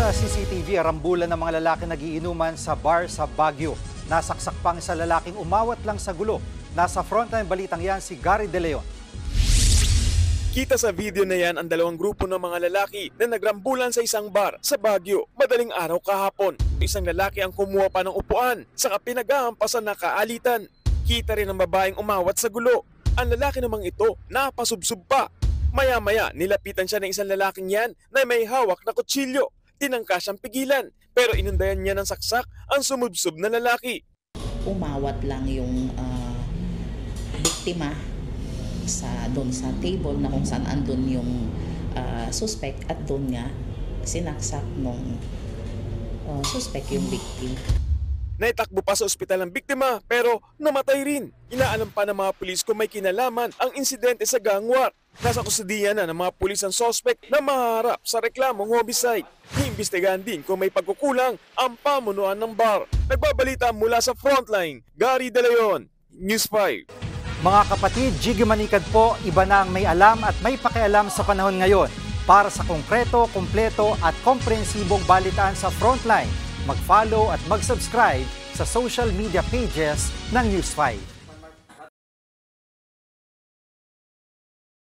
Sa CCTV, rambulan ng mga lalaki nagiinuman sa bar sa Baguio. Nasaksak pang isa lalaking umawat lang sa gulo. Nasa frontline balitang yan si Gary De Leon. Kita sa video na yan ang dalawang grupo ng mga lalaki na nagrambulan sa isang bar sa Baguio madaling araw kahapon. Isang lalaki ang kumuha pa ng upuan, saka pinag-aampasan na kaalitan. Kita rin ang babaeng umawat sa gulo. Ang lalaki namang ito napasubsob pa. Maya-maya nilapitan siya ng isang lalaking yan na may hawak na kutsilyo. Tinangka siyang pigilan pero inundayan niya ng saksak ang sumubsob na lalaki. Umawat lang yung biktima doon sa table na kung saan andun yung suspect at doon nga sinaksak nung suspect yung victim. Naitakbo pa sa ospital ang biktima pero namatay rin. Inaalam pa ng mga pulis kung may kinalaman ang insidente sa gangwar. Nasa kustudiya na ng mga pulis ang suspect na maharap sa reklamong homicide. Iimbestigahan din kung may pagkukulang ang pamunuan ng bar. Nagbabalita mula sa Frontline, Gary De Leon, News 5. Mga kapatid, Jiggy Manikad po, iba na ang may alam at may pakialam sa panahon ngayon. Para sa konkreto, kumpleto at komprehensibong balitaan sa Frontline, mag-follow at mag-subscribe sa social media pages ng News 5.